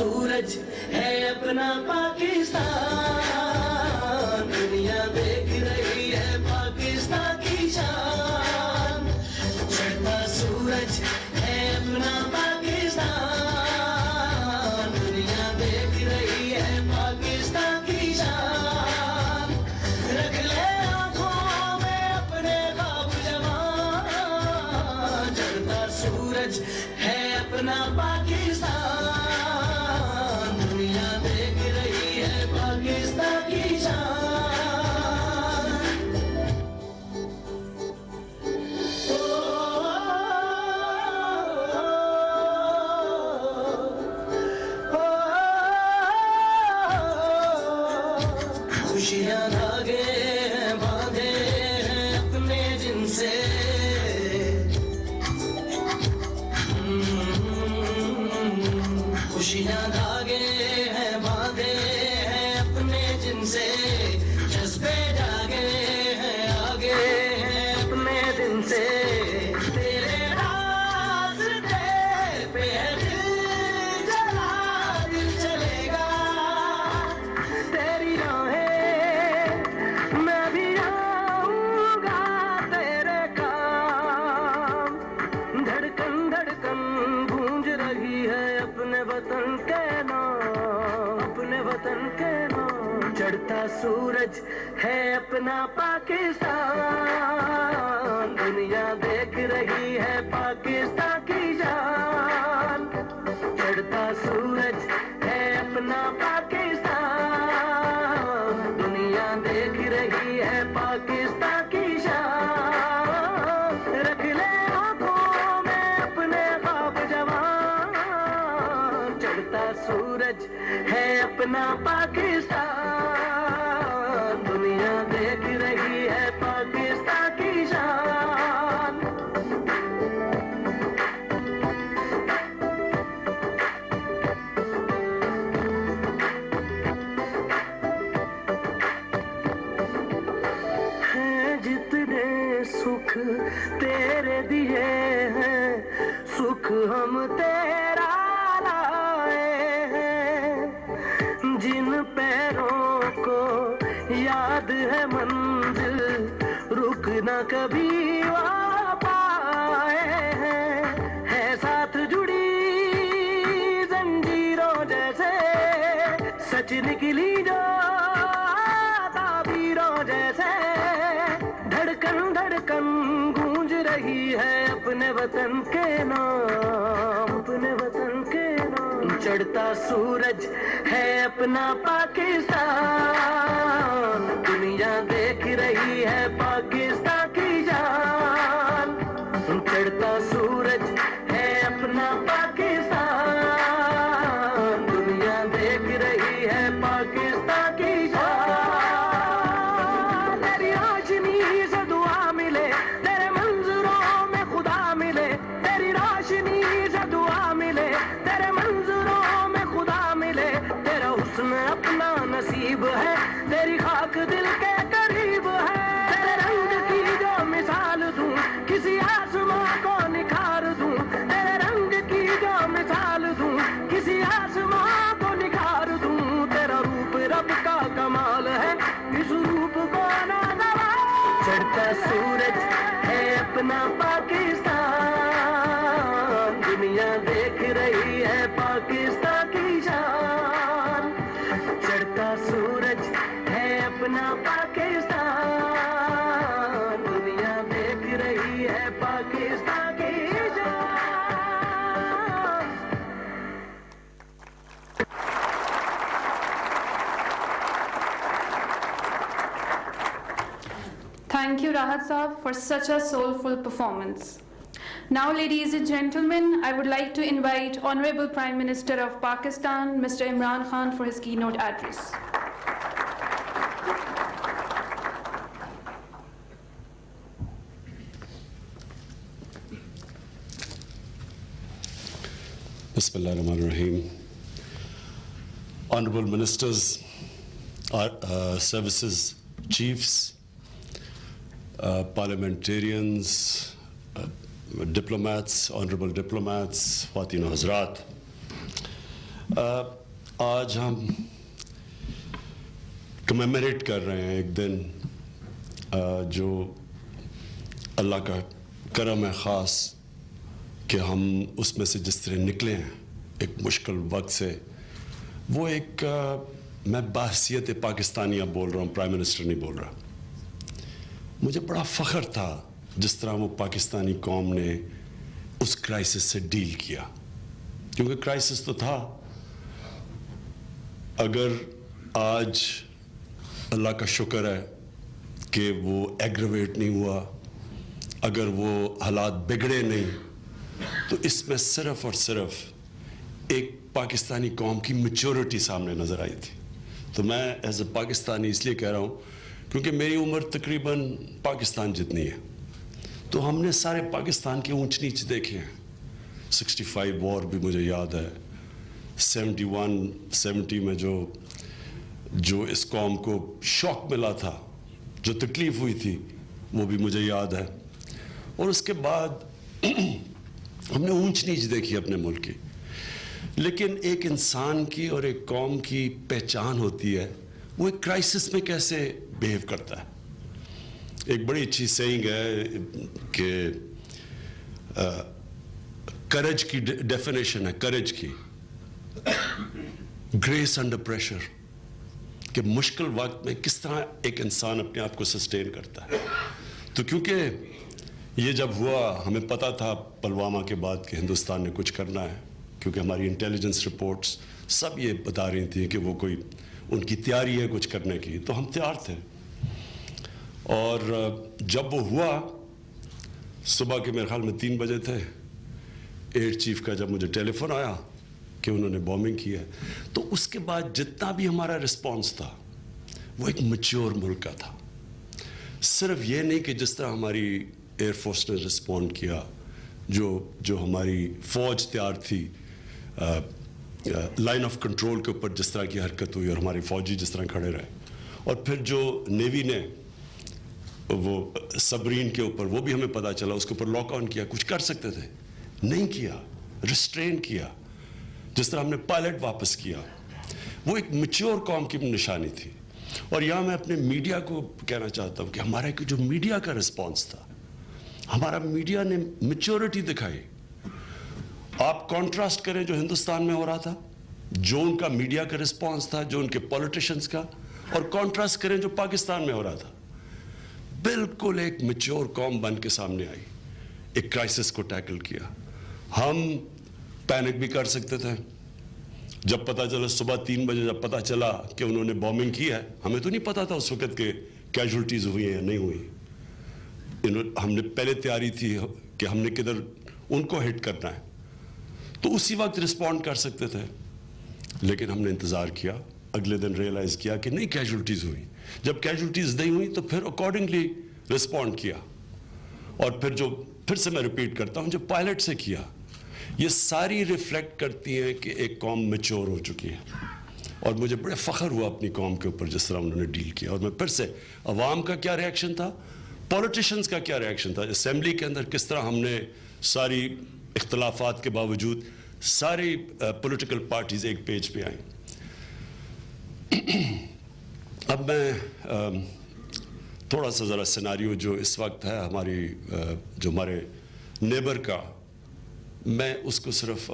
सूरज है अपना पाकिस्तान, दुनिया देख रही है पाकिस्तान की शान। चढ़ता सूरज है अपना पाकिस्तान, दुनिया देख रही है पाकिस्तान की शान। रख ले आंखों में अपने ख्वाब जवान, चढ़ता सूरज है अपना पाकिस्तान। चढ़ता सूरज है अपना पाकिस्तान दुनिया देख रही है पाकिस्तान की जान चढ़ता सूरज है अपना पाकिस्तान दुनिया देख रही है पाकिस्तान की शान रख ले आंखों में अपने ख्वाब जवान चढ़ता सूरज है अपना पाकिस्तान दुनिया देख रही है पाकिस्तान की शान हैं जितने सुख तेरे दिए हैं सुख हम तेरा लाए हैं जिन पैरों को याद है मंजिल रुक न कभी वहाँ पाए हैं है साथ जुड़ी जंजीरों जैसे सच निकली जो ताबीरों जैसे धड़कन धड़कन गूंज रही है अपने वतन के नाम अपने वतन के नाम चढ़ता सूरज है अपना पाकिस्तान दुनिया देख रही है पाकिस्तान की जान चढ़ता सूरज है अपना पाकिस्तान दुनिया देख रही है पाकिस्तान की जान तेरी रोशनी से दुआ मिले तेरे मंजरों में खुदा मिले तेरी रोशनी से दुआ मिले तेरे मंजरों में खुदा मिले तेरा हुस्न अपना नसीब है तेरी खाक दिल के करीब है तेरे रंग की जो मिसाल दूं किसी आसमां को निखार दूं तेरे रंग की जो मिसाल दूं किसी आसमां को निखार दूं तेरा रूप रब का कमाल है इस रूप को ना गवा चढ़ता सूरज है अपना पाकिस्तान दुनिया देख रही है पाकिस्तान की शान चढ़ता सूरज है अपना पाकिस्तान दुनिया देख रही है पाकिस्तान की शान Thank you, Rahat Saab, for such a soulful performance. Now, ladies and gentlemen, I would like to invite Honorable Prime Minister of Pakistan, Mr. Imran Khan, for his keynote address. Bismillah ar-Rahman ar-Rahim. Honorable Ministers, Services Chiefs, parliamentarians, diplomats, honorable diplomats, Khawatین و حضرات, آج ہم کمیموریٹ کر رہے ہیں ایک دن جو اللہ کا کرم ہے خاص کہ ہم اس میں سے جس طرح نکلے ہیں ایک مشکل وقت سے وہ ایک میں بحیثیت پاکستانی اب بول رہا ہوں پرائم منسٹر نہیں بول رہا مجھے بڑا فخر تھا جس طرح وہ پاکستانی قوم نے اس کرائسس سے ڈیل کیا کیونکہ کرائسس تو تھا اگر آج اللہ کا شکر ہے کہ وہ ایگریویٹ نہیں ہوا اگر وہ حالات بگڑے نہیں تو اس میں صرف اور صرف ایک پاکستانی قوم کی میچورٹی سامنے نظر آئی تھی تو میں ایز اے پاکستانی اس لیے کہہ رہا ہوں کیونکہ میری عمر تقریباً پاکستان جتنی ہے تو ہم نے سارے پاکستان کے اونچ نیچ دیکھے ہیں 65 وار بھی مجھے یاد ہے 70 میں جو اس قوم کو شوق ملا تھا جو تکلیف ہوئی تھی وہ بھی مجھے یاد ہے اور اس کے بعد ہم نے اونچ نیچ دیکھی اپنے ملک کی لیکن ایک انسان کی اور ایک قوم کی پہچان ہوتی ہے وہ ایک کرائسس میں کیسے بیہیو کرتا ہے ایک بڑی اچھی سیئنگ ہے کہ کرج کی ڈیفینیشن ہے کرج کی گریس انڈر پریشر کہ مشکل وقت میں کس طرح ایک انسان اپنے آپ کو سسٹین کرتا ہے. تو کیونکہ یہ جب ہوا ہمیں پتا تھا پلوامہ کے بعد کہ ہندوستان نے کچھ کرنا ہے, کیونکہ ہماری انٹیلیجنس رپورٹس سب یہ بتا رہی تھیں کہ وہ کوئی ان کی تیاری ہے کچھ کرنے کی, تو ہم تیار تھے. اور جب وہ ہوا صبح کے میرے خیال میں 3 بجے تھے, ایئر چیف کا جب مجھے ٹیلی فون آیا کہ انہوں نے بومبنگ کی ہے, تو اس کے بعد جتنا بھی ہمارا رسپانس تھا وہ ایک میچور ملک کا تھا. صرف یہ نہیں کہ جس طرح ہماری ایئر فورس نے رسپونڈ کیا, جو ہماری فوج تیار تھی لائن آف کنٹرول کے اوپر جس طرح کی حرکت ہوئی اور ہماری فوجی جس طرح کھڑے رہے, اور پھر جو نیوی نے وہ سبرین کے اوپر وہ بھی ہمیں پتا چلا اس کے اوپر لاک آن کیا, کچھ کر سکتے تھے نہیں کیا, ریسٹرین کیا, جس طرح ہم نے پائلٹ واپس کیا, وہ ایک میچور قوم کی نشانی تھی. اور یہاں میں اپنے میڈیا کو کہنا چاہتا ہوں کہ ہمارا جو میڈیا کا رسپانس تھا, ہمارا میڈیا نے میچورٹی دکھائی. آپ کانٹراسٹ کریں جو ہندوستان میں ہو رہا تھا, جو ان کا میڈیا کا رسپانس تھا, جو ان کے پولیٹیشنز کا, اور کانٹراسٹ کریں جو پاکستان میں ہو رہا تھا. بالکل ایک میچور قوم بن کے سامنے آئی, ایک کرائسس کو ٹیکل کیا. ہم پینک بھی کر سکتے تھے. جب پتا چلا صبح 3 بجے جب پتا چلا کہ انہوں نے بومبنگ کی ہے, ہمیں تو نہیں پتا تھا اس وقت کہ کیجولٹیز ہوئی ہیں یا نہیں ہوئی. ہم نے پہلے تیاری تھی کہ ہم نے کدھر ان کو ہٹ کرنا ہے, تو اسی وقت رسپونڈ کر سکتے تھے. لیکن ہم نے انتظار کیا, اگلے دن ریئلائز کیا کہ نہیں کیجولٹیز ہوئی. جب کیجولٹیز نہیں ہوئی تو پھر اکارڈنگلی رسپونڈ کیا. اور پھر سے میں ریپیٹ کرتا ہوں, جو پائلٹ سے کیا, یہ ساری ریفلیکٹ کرتی ہیں کہ ایک قوم میچور ہو چکی ہے. اور مجھے بڑے فخر ہوا اپنی قوم کے اوپر جس طرح انہوں نے ڈیل کیا. اور میں پھر سے عوام کا کیا ریئیکشن تھا, پولیٹیشنز کا کیا ریئیکشن تھا, اسمبلی کے اندر کس طرح ہم نے ساری اختلافات کے باوجود ساری پولیٹیکل پارٹیز ایک پیج پہ آئیں. اب میں تھوڑا سا ذرا سیناریو جو اس وقت ہے ہمارے نیبر کا, میں اس کو صرف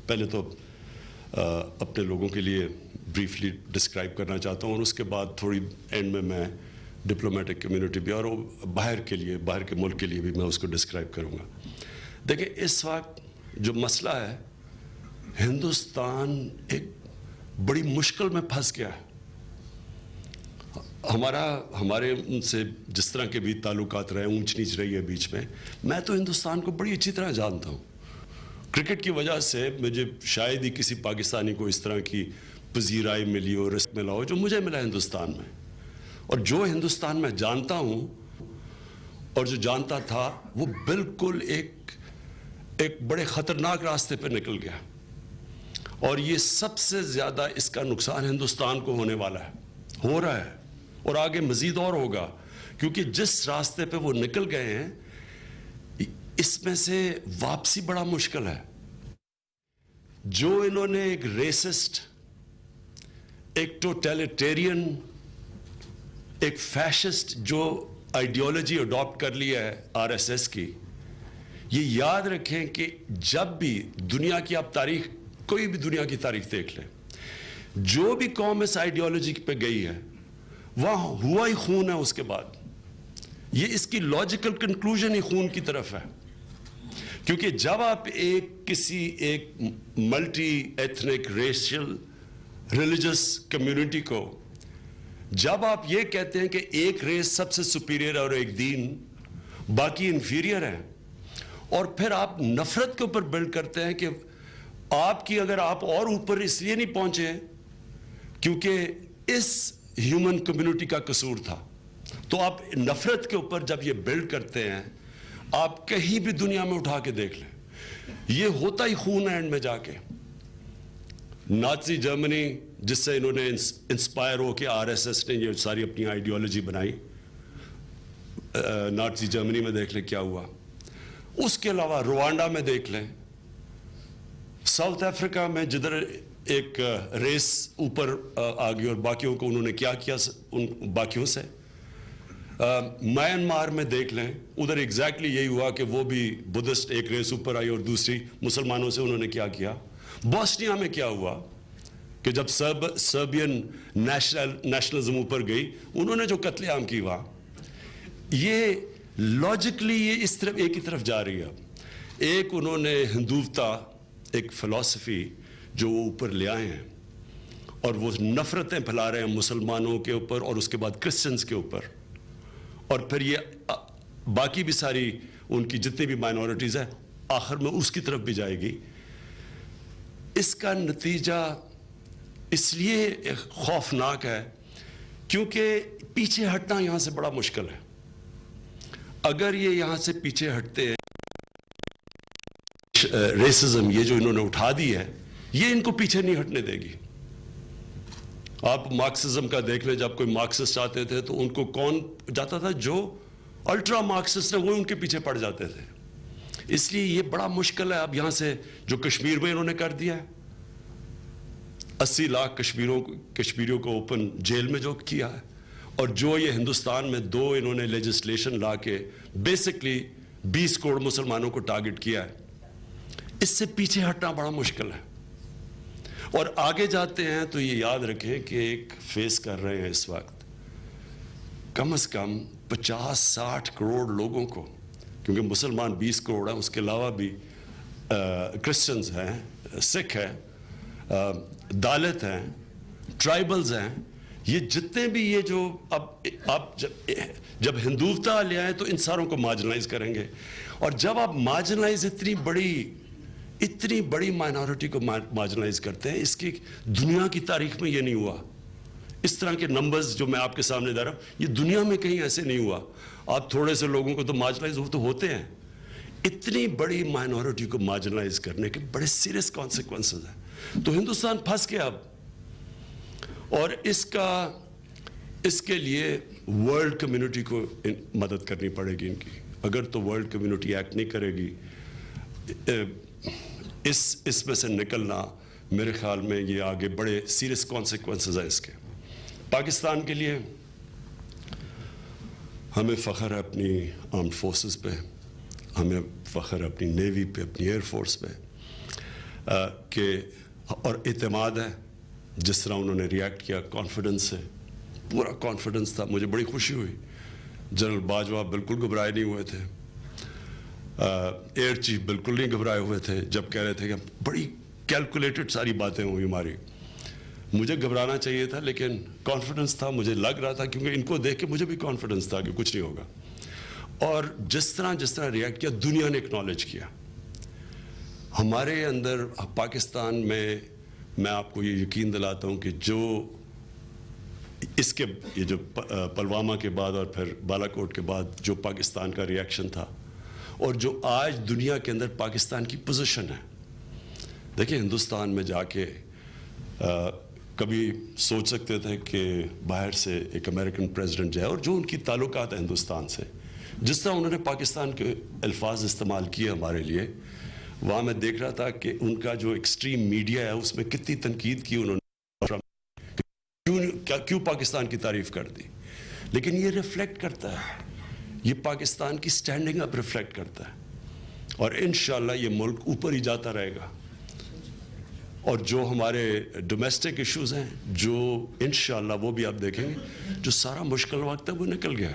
پہلے تو اپنے لوگوں کے لیے بریفلی ڈسکرائب کرنا چاہتا ہوں, اور اس کے بعد تھوڑی اینڈ میں ڈپلومیٹک کمیونٹی بھی اور باہر کے ملک کے لیے بھی میں اس کو ڈسکرائب کروں گا. دیکھیں اس وقت جو مسئلہ ہے, ہندوستان ایک بڑی مشکل میں پھنس گیا ہے. ہمارے ان سے جس طرح کے بھی تعلقات رہے, اونچ نیچ رہی ہے بیچ میں تو ہندوستان کو بڑی اچھی طرح جانتا ہوں. کرکٹ کی وجہ سے مجھے شاید ہی کسی پاکستانی کو اس طرح کی پذیرائی ملی اور رزق ملا ہو جو مجھے ملا ہندوستان میں. اور جو ہندوستان میں جانتا ہوں اور جو جانتا تھا, وہ بالکل ایک بڑے خطرناک راستے پہ نکل گیا. اور یہ سب سے زیادہ اس کا نقصان ہندوستان کو ہونے والا ہے, ہو رہا ہے, اور آگے مزید اور ہوگا, کیونکہ جس راستے پہ وہ نکل گئے ہیں اس میں سے واپسی بڑا مشکل ہے. جو انہوں نے ایک ریسسٹ, ایک ٹوٹیلیٹیرین, ایک فیشسٹ جو آئیڈیالوجی اڈاپٹ کر لی ہے RSS کی, یہ یاد رکھیں کہ جب بھی دنیا کی آپ تاریخ, کوئی بھی دنیا کی تاریخ دیکھ لیں, جو بھی قوم اس آئیڈیالوجی پہ گئی ہے وہاں ہوا ہی خون ہے اس کے بعد. یہ اس کی لاجیکل کنکلوژن ہی خون کی طرف ہے. کیونکہ جب آپ ایک multi ethnic, racial, religious community کو جب آپ یہ کہتے ہیں کہ ایک ریس سب سے سپیریئر اور ایک دین باقی انفیریئر ہیں, اور پھر آپ نفرت کے اوپر بلڈ کرتے ہیں کہ اگر آپ اور اوپر اس لیے نہیں پہنچے کیونکہ اس ہیومن کمیونٹی کا قصور تھا, تو آپ نفرت کے اوپر جب یہ بلڈ کرتے ہیں, آپ کہیں بھی دنیا میں اٹھا کے دیکھ لیں, یہ ہوتا ہی خون ہے اینڈ میں جا کے. نازی جرمنی جس سے انہوں نے انسپائر ہو کے RSS نے یہ ساری اپنی آئیڈیالوجی بنائی, نازی جرمنی میں دیکھ لیں کیا ہوا. اس کے علاوہ روانڈا میں دیکھ لیں, ساؤتھ افریقہ میں جدھر ایک ریس اوپر آ گئی اور باقیوں کو انہوں نے کیا ان باقیوں سے. میانمار میں دیکھ لیں, ادھر ایگزیکٹلی یہی ہوا کہ وہ بھی بدھسٹ ایک ریس اوپر آئی اور دوسری مسلمانوں سے انہوں نے کیا. بوسنیا میں کیا ہوا, کہ جب سربین نیشنلزم اوپر گئی, انہوں نے جو قتل عام کی وہاں, یہ لاجکلی یہ اس طرف ایک ہی طرف جا رہی ہے. ایک انہوں نے ہندوتا ایک فلسفی جو وہ اوپر لے آئے ہیں اور وہ نفرتیں پھیلا رہے ہیں مسلمانوں کے اوپر اور اس کے بعد کرسچنز کے اوپر, اور پھر یہ باقی بھی ساری ان کی جتنی بھی مائنورٹیز ہیں آخر میں اس کی طرف بھی جائے گی. اس کا نتیجہ اس لیے خوفناک ہے کیونکہ پیچھے ہٹنا یہاں سے بڑا مشکل ہے. اگر یہ یہاں سے پیچھے ہٹتے ہیں, ریسزم یہ جو انہوں نے اٹھا دی ہے, یہ ان کو پیچھے نہیں ہٹنے دے گی. آپ مارکسزم کا دیکھ لیں, جب کوئی مارکسسٹ آتے تھے تو ان کو کون جاتا تھا, جو الٹرا مارکسسٹ ہیں وہ ان کے پیچھے پڑ جاتے تھے. اس لیے یہ بڑا مشکل ہے. اب یہاں سے جو کشمیر میں انہوں نے کر دیا ہے, 80 لاکھ کشمیریوں کو اوپن جیل میں جو کیا ہے, اور جو یہ ہندوستان میں 2 انہوں نے لیجسلیشن لا کے بیسکلی 20 کروڑ مسلمانوں کو ٹارگٹ کیا ہے, اس سے پیچھے ہٹنا بڑا مشکل ہے. اور آگے جاتے ہیں تو یہ یاد رکھیں کہ ایک فیس کر رہے ہیں اس وقت کم از کم 50-60 کروڑ لوگوں کو, کیونکہ مسلمان 20 کروڑ ہیں, اس کے علاوہ بھی کرسچنز ہیں, سکھ ہیں, دالت ہیں, ٹرائبلز ہیں. یہ جتنے بھی یہ جو اب جب ہندوتا لے آئیں تو ان ساروں کو مارجنلائز کریں گے, اور جب آپ مارجنلائز اتنی بڑی مائنورٹی کو مارجنلائز کرتے ہیں, اس کی دنیا کی تاریخ میں یہ نہیں ہوا. اس طرح کے نمبرز جو میں آپ کے سامنے دے رہا ہوں, یہ دنیا میں کہیں ایسے نہیں ہوا. آپ تھوڑے سے لوگوں کو تو مارجنلائز تو ہوتے ہیں, اتنی بڑی مائنورٹی کو مارجنلائز کرنے کے بڑے سیریس کانسیکوینسز ہیں. تو ہندوستان پھنس گیا اب, اور اس کے لیے ورلڈ کمیونٹی کو مدد کرنی پڑے گی ان کی. اگر تو ورلڈ کمیونٹی ایکٹ نہیں کرے گی, اس میں سے نکلنا میرے خیال میں یہ آگے بڑے سیریس کانسیکوینسز ہیں اس کے. پاکستان کے لیے ہمیں فخر ہے اپنی آرمڈ فورسز پہ, ہمیں فخر ہے اپنی نیوی پہ, اپنی ایئر فورس پہ, اور اعتماد ہے جس طرح انہوں نے ریاکٹ کیا, کانفیڈنس ہے, پورا کانفیڈنس تھا. مجھے بڑی خوشی ہوئی, جنرل باجوہ بالکل گھبرائے نہیں ہوئے تھے, ایئر چیف بالکل نہیں گھبرائے ہوئے تھے جب کہہ رہے تھے کہ بڑی کیلکولیٹڈ ساری باتیں ہوئی ہماری. مجھے گھبرانا چاہیے تھا لیکن کانفیڈنس تھا, مجھے لگ رہا تھا, کیونکہ ان کو دیکھ کے مجھے بھی کانفیڈنس تھا کہ کچھ نہیں ہوگا. اور جس طرح ریاکٹ کیا, دنیا نے اکنالج کیا. ہمارے اندر پاکستان میں آپ کو یہ یقین دلاتا ہوں کہ جو یہ جو پلوامہ کے بعد اور پھر بالا کوٹ کے بعد جو پاکستان کا ریاکشن تھا, اور جو آج دنیا کے اندر پاکستان کی پوزیشن ہے. دیکھیں, ہندوستان میں جا کے کبھی سوچ سکتے تھے کہ باہر سے ایک امریکن پریزیڈنٹ جائے, اور جو ان کی تعلقات ہیں ہندوستان سے, جس طرح انہوں نے پاکستان کے الفاظ استعمال کیے ہمارے لیے, وہاں میں دیکھ رہا تھا کہ ان کا جو ایکسٹریم میڈیا ہے اس میں کتنی تنقید کی انہوں نے, کیوں پاکستان کی تعریف کر دی. لیکن یہ ریفلیکٹ کرتا ہے, یہ پاکستان کی سٹینڈنگ اپ ریفلیکٹ کرتا ہے, اور انشاءاللہ یہ ملک اوپر ہی جاتا رہے گا. اور جو ہمارے ڈومیسٹک ایشوز ہیں, جو انشاءاللہ وہ بھی آپ دیکھیں گے, جو سارا مشکل وقت ہے وہ نکل گیا.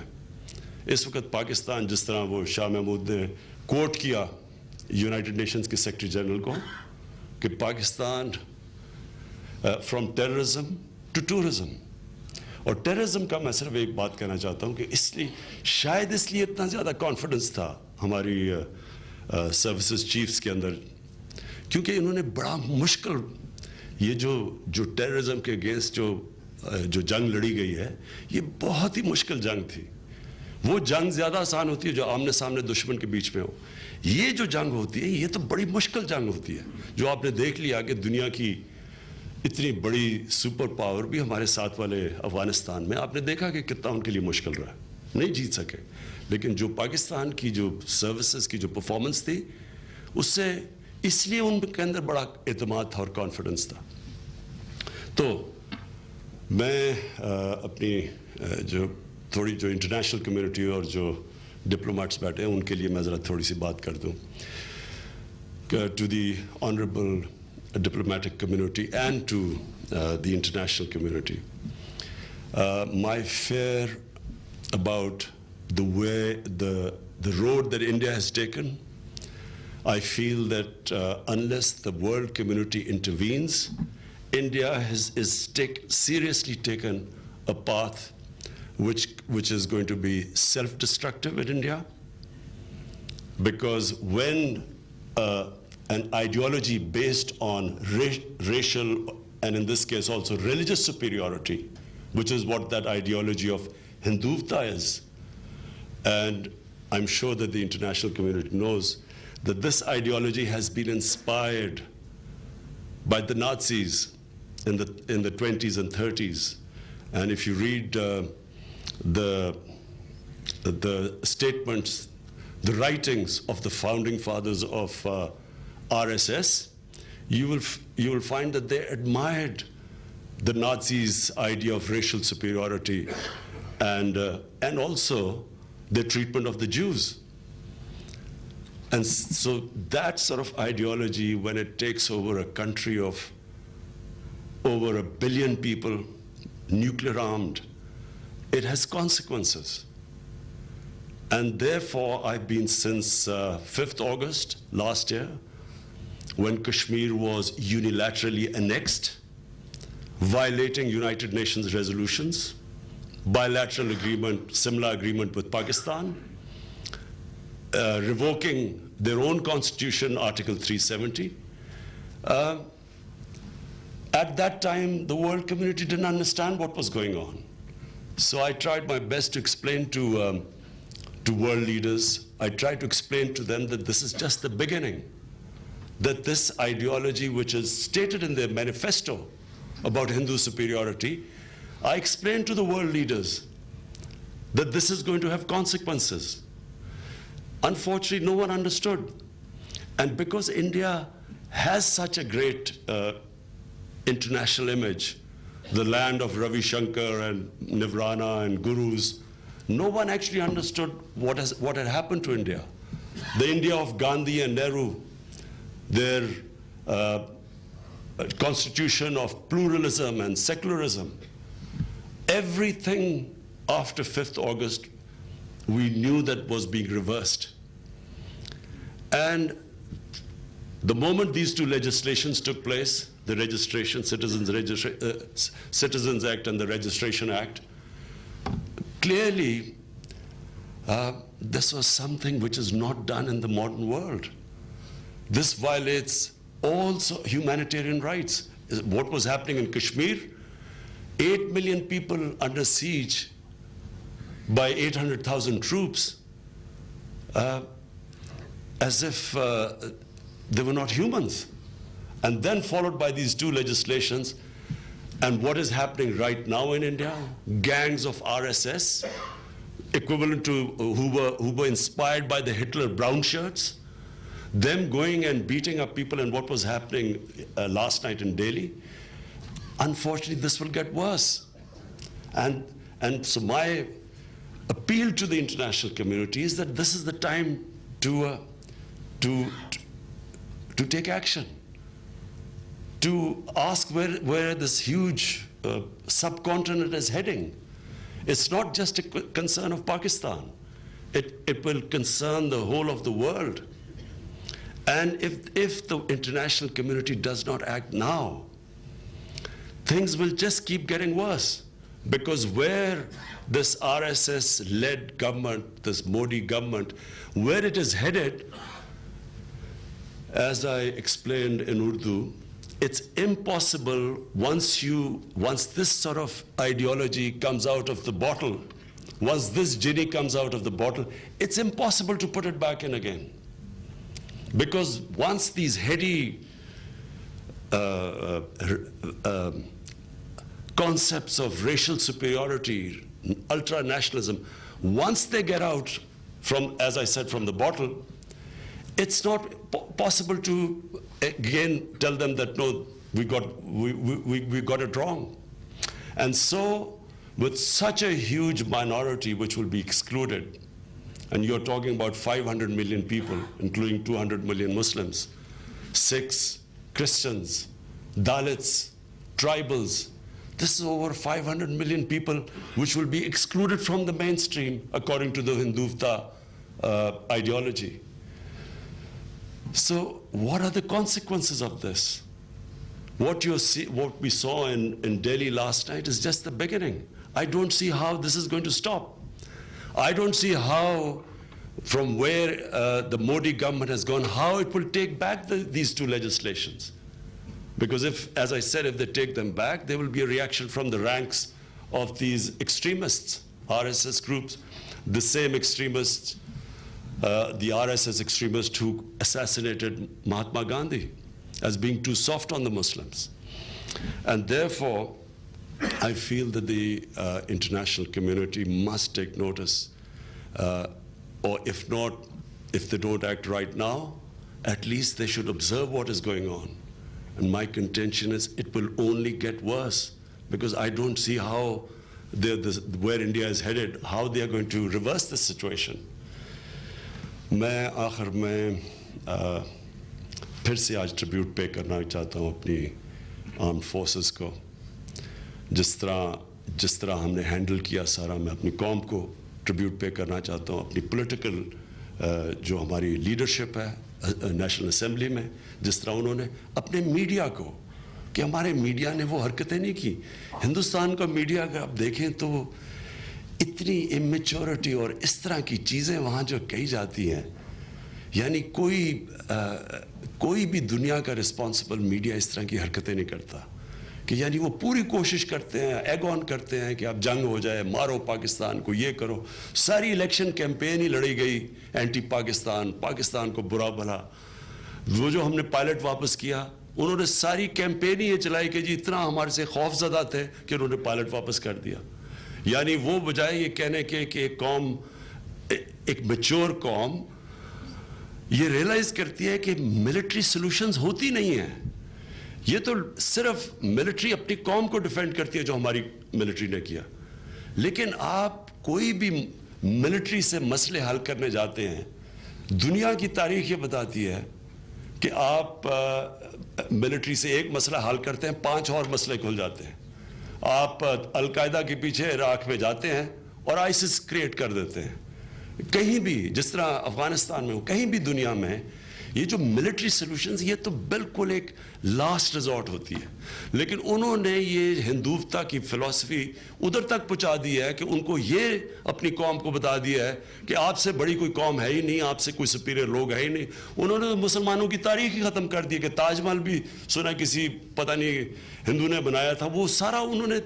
اس وقت پاکستان, جس طرح وہ شاہ محمود نے کوٹ کیا یونائٹڈ نیشنز کے سیکرٹری جنرل کو کہ Pakistan from terrorism to tourism. اور ٹیررزم کا میں صرف ایک بات کہنا چاہتا ہوں کہ شاید اس لیے اتنا زیادہ کانفیڈنس تھا ہماری سروسز چیفز کے اندر, کیونکہ انہوں نے بڑا مشکل, یہ جو ٹیررزم کے اگینسٹ جو جنگ لڑی گئی ہے, یہ بہت ہی مشکل جنگ تھی. وہ جنگ زیادہ آسان ہوتی ہے جو آمنے سامنے دشمن کے بیچ میں ہو. یہ جو جنگ ہوتی ہے یہ تو بڑی مشکل جنگ ہوتی ہے, جو آپ نے دیکھ لیا کہ دنیا کی اتنی بڑی سپر پاور بھی ہمارے ساتھ والے افغانستان میں آپ نے دیکھا کہ کتنا ان کے لیے مشکل رہا, نہیں جیت سکے. لیکن جو پاکستان کی جو سروسز کی جو پرفارمنس تھی, اس لیے ان کے اندر بڑا اعتماد تھا اور کانفیڈنس تھا. تو میں اپنی جو انٹرنیشنل کمیونٹی اور جو ڈپلومیٹس بیٹھے ہیں ان کے لیے میں ذرا تھوڑی سی بات کر دوں. To the honourable diplomatic community and to the international community. My fear about the way the road that India has taken, I feel that unless the world community intervenes, India has seriously taken a path which is going to be self-destructive in India, because when an ideology based on racial and in this case also religious superiority, which is what that ideology of Hindutva is, and I'm sure that the international community knows that this ideology has been inspired by the Nazis in the 20s and 30s. And if you read the statements, the writings of the founding fathers of RSS, you will find that they admired the Nazis' idea of racial superiority and also their treatment of the Jews. And so that sort of ideology, when it takes over a country of over 1 billion people, nuclear armed, it has consequences. And therefore, I've been since 5th August last year, when Kashmir was unilaterally annexed, violating United Nations resolutions, bilateral agreement, Simla agreement with Pakistan, revoking their own constitution, Article 370. At that time, the world community didn't understand what was going on. So I tried my best to explain to world leaders. I tried to explain to them that this is just the beginning, that this ideology, which is stated in their manifesto about Hindu superiority, I explained to the world leaders that this is going to have consequences. Unfortunately, no one understood. And because India has such a great international image, the land of Ravi Shankar and Nirvana and gurus, no one actually understood what had happened to India. The India of Gandhi and Nehru, their constitution of pluralism and secularism, everything after 5th August, we knew that was being reversed. And the moment these two legislations took place, the Citizens Act and the Registration Act, clearly this was something which is not done in the modern world. This violates all humanitarian rights. What was happening in Kashmir, 8 million people under siege by 800,000 troops, as if they were not humans. And then followed by these two legislations. And what is happening right now in India? Gangs of RSS, equivalent to who were inspired by the Hitler brown shirts, them going and beating up people, and what was happening last night in Delhi. Unfortunately, this will get worse. And so my appeal to the international community is that this is the time to take action, to ask where this huge subcontinent is heading. It's not just a concern of Pakistan. It will concern the whole of the world. And if the international community does not act now, things will just keep getting worse. Because where this RSS-led government, this Modi government, where it is headed, as I explained in Urdu, it's impossible once this sort of ideology comes out of the bottle, once this genie comes out of the bottle, it's impossible to put it back in again. Because once these heady concepts of racial superiority, ultra-nationalism, once they get out from, as I said, from the bottle, it's not possible to again tell them that no, we got it wrong. And so, with such a huge minority which will be excluded, and you're talking about 500 million people, including 200 million Muslims, Sikhs, Christians, Dalits, tribals. This is over 500 million people which will be excluded from the mainstream according to the Hindutva ideology. So what are the consequences of this? What we saw in Delhi last night is just the beginning. I don't see how this is going to stop. I don't see how, from where the Modi government has gone, how it will take back these two legislations. Because if, as I said, if they take them back, there will be a reaction from the ranks of these extremists, RSS groups, the same extremists, the RSS extremists who assassinated Mahatma Gandhi as being too soft on the Muslims. And therefore, I feel that the international community must take notice, or if not, if they don't act right now, at least they should observe what is going on. And my contention is it will only get worse, because I don't see how where India is headed, how they are going to reverse this situation. मैं आखिर में फिर से आज tribute पे करना चाहता हूँ अपनी आर्म फोर्सेस को. जिस तरह हमने हैंडल किया सारा, मैं अपनी कौम को ट्रिब्यूट पे करना चाहता हूँ. अपनी पॉलिटिकल जो हमारी लीडरशिप है नेशनल असेंबली में, जिस तरह उन्होंने अपने मीडिया को, कि हमारे मीडिया ने वो हरकतें नहीं की. हिंदुस्तान का मीडिया अगर आप देखें तो इतनी इमेच्योरिटी और इस तरह की चीज़ें वहाँ जो कही जाती हैं, यानी कोई भी दुनिया का रिस्पॉन्सिबल मीडिया इस तरह की हरकतें नहीं करता. कि यानी वो पूरी कोशिश करते हैं, एग ऑन करते हैं कि आप जंग हो जाए, मारो पाकिस्तान को, ये करो. सारी इलेक्शन कैंपेन ही लड़ी गई एंटी पाकिस्तान, पाकिस्तान को बुरा भला. वो जो हमने पायलट वापस किया, उन्होंने सारी कैंपेन ही ये चलाई कि जी इतना हमारे से खौफजदा थे कि उन्होंने पायलट वापस कर दिया. यानी वो बजाय ये कहने के कि एक कौम, एक मैच्योर कौम ये रियलाइज करती है कि मिलिट्री सॉल्यूशंस होती नहीं हैं. ये तो सिर्फ मिलिट्री अपनी कौम को डिफेंड करती है, जो हमारी मिलिट्री ने किया. लेकिन आप कोई भी मिलिट्री से मसले हल करने जाते हैं, दुनिया की तारीख ये बताती है कि आप मिलिट्री से एक मसला हल करते हैं, 5 और मसले खुल जाते हैं. आप अलकायदा के पीछे इराक में जाते हैं और आईसिस क्रिएट कर देते हैं. कहीं भी, जिस तरह अफगानिस्तान में हो, कहीं भी दुनिया में ये जो मिलिट्री सॉल्यूशंस, ये तो बिल्कुल एक लास्ट रिजॉर्ट होती है. लेकिन उन्होंने ये हिंदुत्व की फिलॉसफी उधर तक पहुंचा दी है कि उनको ये अपनी कौम को बता दिया है कि आपसे बड़ी कोई कौम है ही नहीं, आपसे कोई सुपीरियर लोग है ही नहीं. उन्होंने मुसलमानों की तारीख ही ख़त्म कर दी कि ताजमहल भी सुना किसी पता नहीं हिंदू ने बनाया था. वो सारा उन्होंने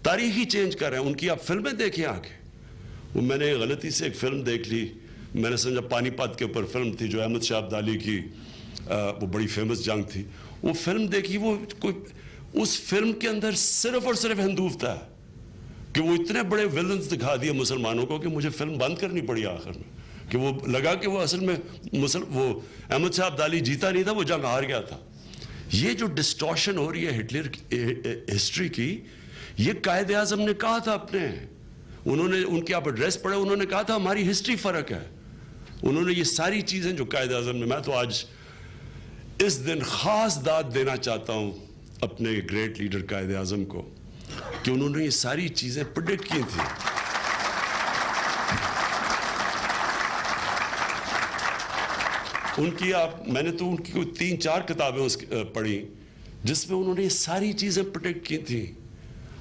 तारीख ही चेंज कर रहे हैं. उनकी आप फिल्में देखिए आके. वो मैंने गलती से एक फिल्म देख ली, मैंने समझा पानीपत के ऊपर फिल्म थी जो अहमद शाह अब्दाली की, वो बड़ी फेमस जंग थी. वो फिल्म देखी, वो कोई उस फिल्म के अंदर सिर्फ और सिर्फ हिंदुत्व है कि वो इतने बड़े विलन्स दिखा दिए मुसलमानों को कि मुझे फिल्म बंद करनी पड़ी आखिर में. कि वो लगा कि वो असल में वो अहमद शाह अब्दाली जीता नहीं था, वो जंग हार गया था. ये जो डिस्टॉर्शन हो रही है हिटलर हिस्ट्री की, ये कायद आज़म ने कहा था अपने, उन्होंने उनके आप एड्रेस पढ़े, उन्होंने कहा था हमारी हिस्ट्री फ़र्क है. उन्होंने ये सारी चीज़ें जो कायद आज़म ने, मैं तो आज इस दिन ख़ास दाद देना चाहता हूँ अपने ग्रेट लीडर कायद आज़म को कि उन्होंने ये सारी चीज़ें प्रेडिक्ट की थी. मैंने तो उनकी कोई 3-4 किताबें पढ़ी जिसमें उन्होंने ये सारी चीज़ें प्रेडिक्ट की थी.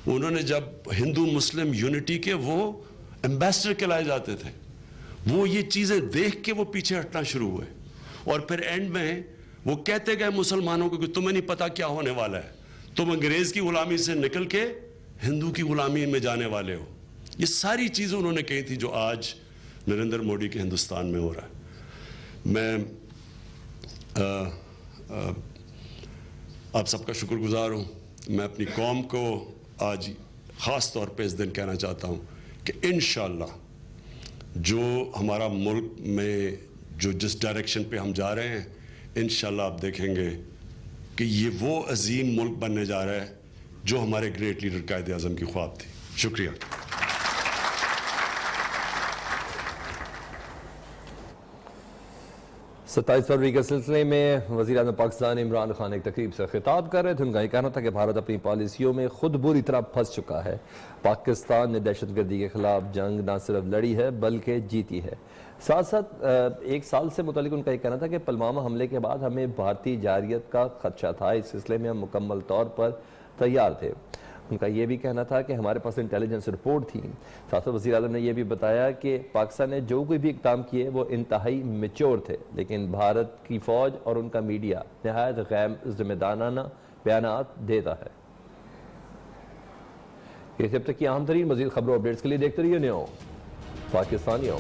उन्होंने जब हिंदू मुस्लिम यूनिटी के वो एम्बेसडर कहलाए जाते थे, वो ये चीज़ें देख के वो पीछे हटना शुरू हुए. और फिर एंड में वो कहते गए मुसलमानों को कि तुम्हें नहीं पता क्या होने वाला है, तुम अंग्रेज़ की गुलामी से निकल के हिंदू की गुलामी में जाने वाले हो. ये सारी चीज़ें उन्होंने कही थी जो आज नरेंद्र मोदी के हिंदुस्तान में हो रहा है. मैं आप सबका शुक्रगुजार हूँ. मैं अपनी कौम को आज ख़ास तौर पे इस दिन कहना चाहता हूँ कि इंशाअल्लाह जो हमारा मुल्क में जो जिस डायरेक्शन पे हम जा रहे हैं, इंशाअल्लाह आप देखेंगे कि ये वो अजीम मुल्क बनने जा रहा है जो हमारे ग्रेट लीडर कायद आज़म की ख्वाब थी. शुक्रिया. 27 फरवरी के सिलसिले में वज़ीर आज़म पाकिस्तान इमरान खान एक तकरीब से खिताब कर रहे थे। उनका ये कहना था कि भारत अपनी पॉलिसियों में खुद बुरी तरह फंस चुका है। पाकिस्तान ने दहशतगर्दी के खिलाफ जंग न सिर्फ लड़ी है बल्कि जीती है। साथ साथ एक साल से मुतालिक उनका ये कहना था कि पुलवामा हमले के बाद हमें भारतीय जारियत का खदशा था, इस सिलसिले में हम मुकम्मल तौर पर तैयार थे। उनका ये भी कहना था कि हमारे पास इंटेलिजेंस रिपोर्ट थी। साथ साथ वज़ीर आज़म ने यह भी बताया कि पाकिस्तान ने जो कोई भी इक़दाम किए वो इंतहाई मैच्योर थे, लेकिन भारत की फ़ौज और उनका मीडिया नहायत गैर ज़िम्मेदाराना बयानात देता है। ये अब तक की अहम तरीन मज़ीद खबरों अपडेट्स के लिए देखते रहिए न्यूज़ पाकिस्तानियों।